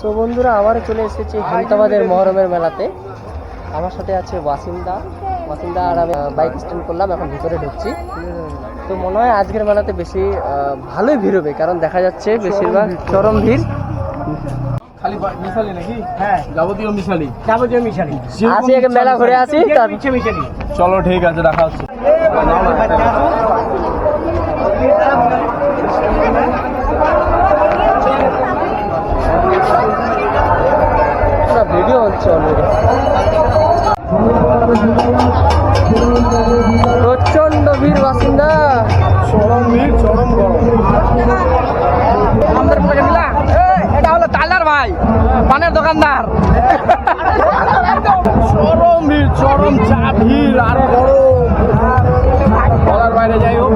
So বন্ধুরা আবারও চলে এসেছি হেমতাবাদের মহরমের মেলাতে। আমার সাথে আছে ওয়াসিমদা আর আমি বাইক স্ট্যান্ড করলাম, এখন ভিতরে ঢুকছি। তো মনে হয় আজকের মেলাতে বেশি ভালোই ভিড় হবে, কারণ দেখা যাচ্ছে বেশিরভাগ চরম ভিড়। খালি মিশালি নাকি? হ্যাঁ, যাবতীয় মিশালি আসি আগে মেলা ঘুরে আসি, চলো ঠিক আছে, দেখা হচ্ছে। ভিডিও হচ্ছে অলরেডি। প্রচন্ড ভিড় বাসিন্দা, চরম ভিড়, চরম গরম। এটা হলো তালার ভাই, পানের দোকানদার। চরম ভিড়, চরম চা ভিড় আর গরম বলার বাইরে। যাই হোক,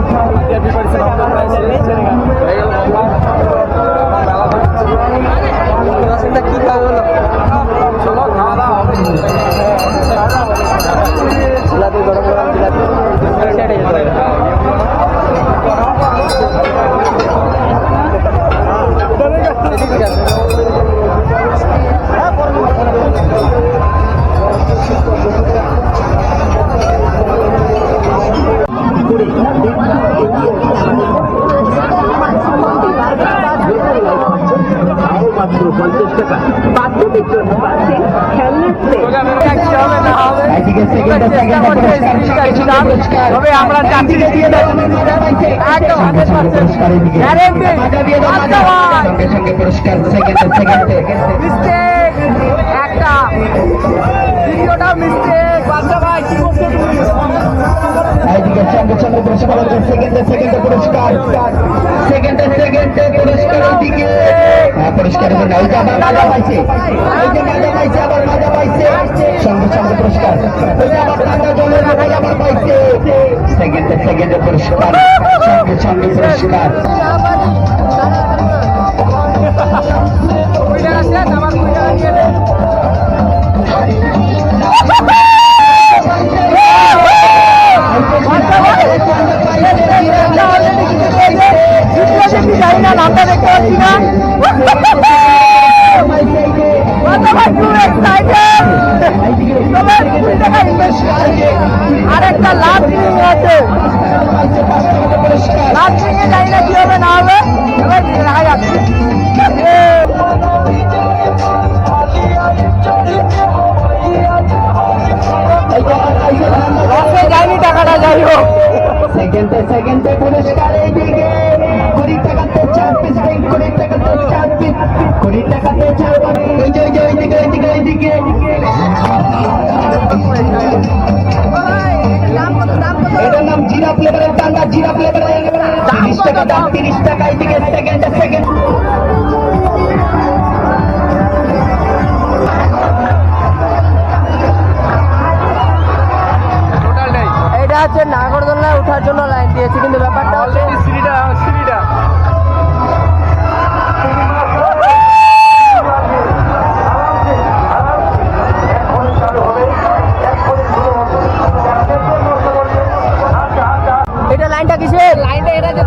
বাসিন্দা কি খাবে হলো? চলো খাওয়া দাওয়া হবে। জিলাপি, গরম গরম জিলাপি, সেটাই যেতে হবে। ঠিক আছে। তবে আমরা যাত্রী একটা ভিডিওটা মিস্টেক। বাচ্চা ভাই কি করছো তুমি? সঙ্গে পুরস্কার সেকেন্ডে পুরস্কার, সেকেন্ডে পুরস্কার। এইদিকে পুরস্কারের জন্য ওই যে আবার মাজা পাইছে, আবার মাজা পাইছে। সঙ্গে পুরস্কার, ওই যে আবার মাজা জলের মাথায় আবার পাইছে। সেকেন্ডে পুরস্কার, সঙ্গে পুরস্কার। নামটা দেখতে পাচ্ছি না। আর একটা লাভ আছে, লাভ ভেঙে যাই না কি হবে না হবে, এবার দেখা যাচ্ছে। যায়নি টাকাটা, যাই হোক। সেকেন্ডে পুরস্কার। এইদিকে 20 টাকাতে 4 পিস, 20 টাকাতে 4 পিস, 20 টাকাতে 4 পিস। ওইদিকে এটার নাম জিরা ফ্লেভারের টান্ডা, জিরা ফ্লেভারের 30 টাকা দাম, 30 টাকা। এইদিকে সেকেন্ড। এটা হচ্ছে নাগরদোলনায় ওঠার জন্য লাইন দিয়েছে, কিন্তু ব্যাপারটা হচ্ছে সিঁড়িটা এটা লাইনটা কিসের? লাইনটা এটা যে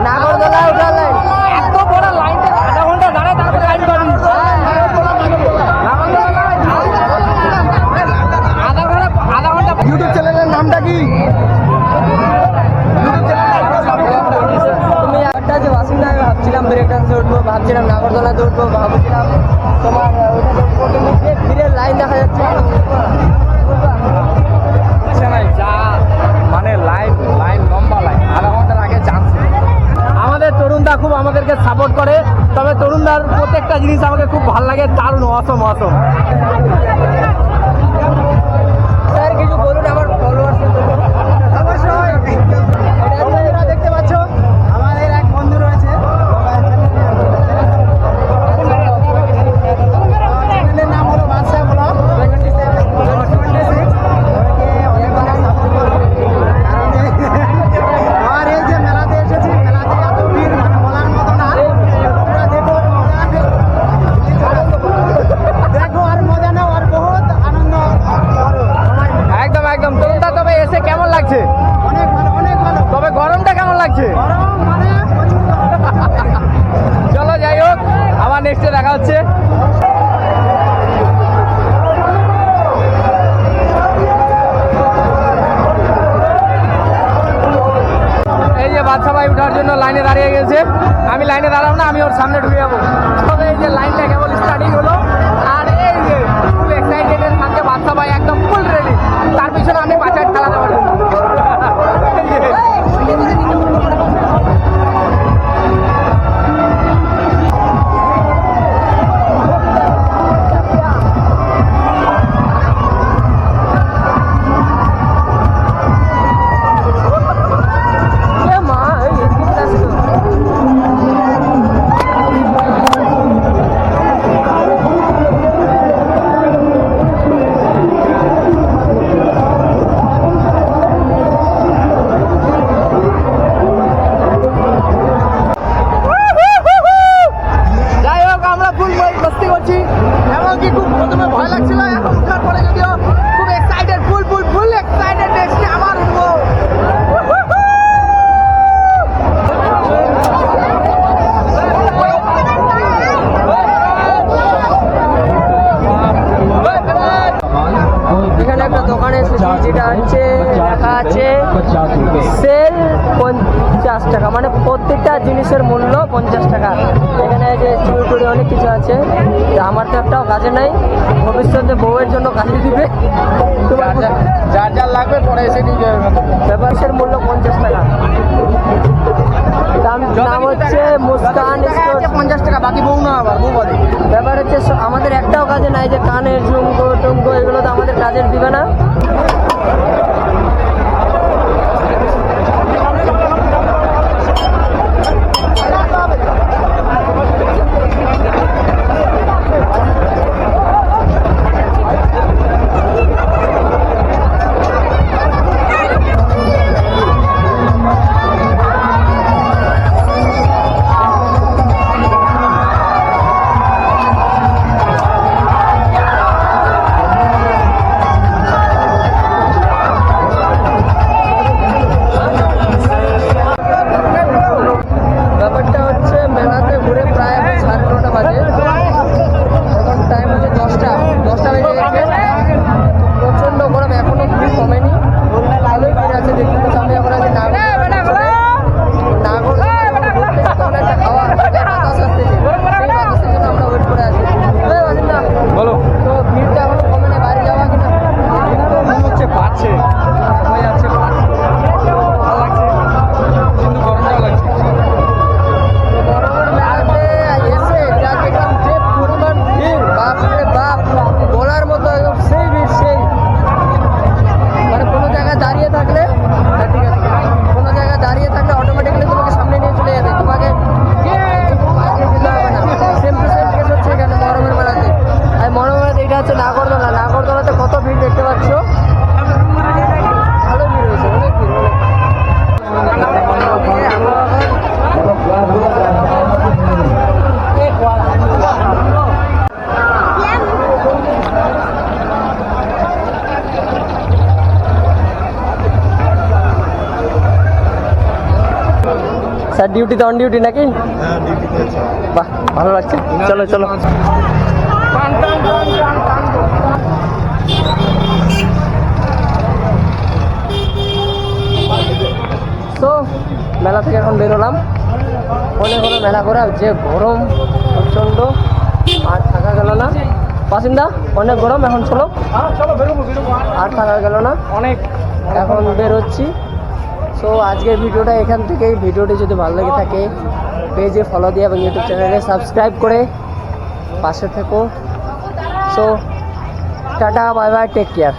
নাগরদোলা ওঠার লাইন। এত বড় লাইনটা আধা ঘন্টা দাঁড়ায় তারপরে লাইন পাবি। আধা ঘন্টা। ইউটিউব চ্যানেলের নামটা কি? তুমি একটা যে বাসিন্দা, আমি ভাবছিলাম ব্রেক ডান্সে উঠবো, ভাবছিলাম নাগরদোলাতে উঠবো, ভাবছিলাম তোমার ওইটাতে উঠবো, কিন্তু যে ভিড়ের লাইন দেখা যাচ্ছে। যা মানে লাইন লম্বা লাইন, আধা ঘন্টার আগে চান্স। আমাদের তরুণদা খুব আমাদেরকে সাপোর্ট করে, তবে তরুণদার প্রত্যেকটা জিনিস আমাকে খুব ভালো লাগে, দারুণ অসম। স্যার কিছু বলুন আমার ফলোয়ার্সের জন্য। অবশ্যই বন্ধুরা দেখতে পাচ্ছ, আমাদের এক বন্ধু রয়েছে, চ্যানেলের নাম হলো বাদশাহ ব্লগ 26। আর এই যে মেলাতে এসেছি, মেলাতে এত ভিড় মানে বলার মতো না। দেখো আর মজা নাও আর বহুত। হচ্ছে। এই যে বাচ্চা ভাই উঠার জন্য লাইনে দাঁড়িয়ে গেছে, আমি লাইনে দাঁড়াবো না, আমি ওর সামনে ঢুকে যাবো। তবে এই যে লাইনটা কেবল স্টার্টিং হলো, আর এই যে ফুল এক্সাইটেড থাকে বাচ্চা ভাই, একদম ফুল রেডি। তার পিছনে আমি বাচ্চার খেলা দেওয়ার জন্য। যাই হোক, আমরা ফুল মস্তি করছি, এমনকি খুব প্রথমে ভয় লাগছিল, এখন উঠার পরে যদিও খুব এক্সাইটেড, ফুল এক্সাইটেড দেখছি আমার উঠবো। এখানে একটা দোকানে এসেছি যেটা হচ্ছে লেখা আছে সেল 50 টাকা, মানে প্রত্যেকটা জিনিসের মূল্য 50 টাকা। এখানে যে চুড়ি টুড়ি অনেক কিছু আছে, আমার তো একটাও কাজে নাই, ভবিষ্যতে বউয়ের জন্য কাজে দিবে। যার যার লাগবে পরে এসে নিয়ে যাবে। ব্যবসার মূল্য 50 টাকা। নাম হচ্ছে মুস্কান স্টোর। 50 টাকা, বাকি বউ না, আবার বউ বাদে। ব্যাপার হচ্ছে আমাদের একটাও কাজে নাই, যে কানের ঝুমকো টুমকো এগুলো তো আমাদের কাজের দিবে না। ব্যাপারটা হচ্ছে মেলাতে ঘুরে প্রায় এখন 9:30 বাজে, এখন টাইম হচ্ছে 10টা বেজে গেছে। প্রচণ্ড গরম, এখনো ভিড় কমেনি, ভালোই ভিড় আছে। দেখতে পাচ্ছি আমি এখন আছি নাগরদোলা, একটা খাওয়া বাতাস আসতেছে, সেই বাতাসের জন্য আমরা ওয়েট করে আছি। বলো, তো ভিড়টা এখনো কমে না, বাড়ি যাওয়া কিনা মনে হচ্ছে বাড়ছে, হয়ে যাচ্ছে, বাড়ছে। ভালো লাগছে, কিন্তু গরমটাও লাগছে। গরমের মেলাতে এসে যা দেখলাম যে পরিমাণ ভিড়, বাপরে বাপ, বলার মতো একদম সেই ভিড়, সেই মানে কোনো জায়গায় দাঁড়িয়ে থাকলে, হ্যাঁ, ঠিক আছে, কোনো জায়গায় দাঁড়িয়ে থাকলে অটোমেটিক্যালি তোমাকে সামনে নিয়ে চলে যাবে, তোমাকে আগে যেতে হবে না। সেম টু সেম কেস হচ্ছে এখানে মহরমের মেলাতে। আর মহরমের মেলাতে এটা হচ্ছে নাগরদোলা, নাগরদোলাতে কত ভিড় দেখতে পাচ্ছ, ভালো ভিড় হয়েছে, অনেক ভিড়, অনেক। স্যার ডিউটিতে অন ডিউটি নাকি? বাহ, ভালো লাগছে, চলো চলো। তো মেলা থেকে এখন বেরোলাম, মনে হলো মেলা করা, যে গরম প্রচণ্ড, আর থাকা গেল না। বাসিন্দা অনেক গরম, এখন চলো, আর থাকা গেল না, অনেক এখন বেরোচ্ছি। সো আজকের ভিডিওটা এখান থেকেই। ভিডিওটি যদি ভালো লেগে থাকে পেজে ফলো দিয়ে এবং ইউটিউব চ্যানেলে সাবস্ক্রাইব করে পাশে থেকো। So tata, bye bye, take care.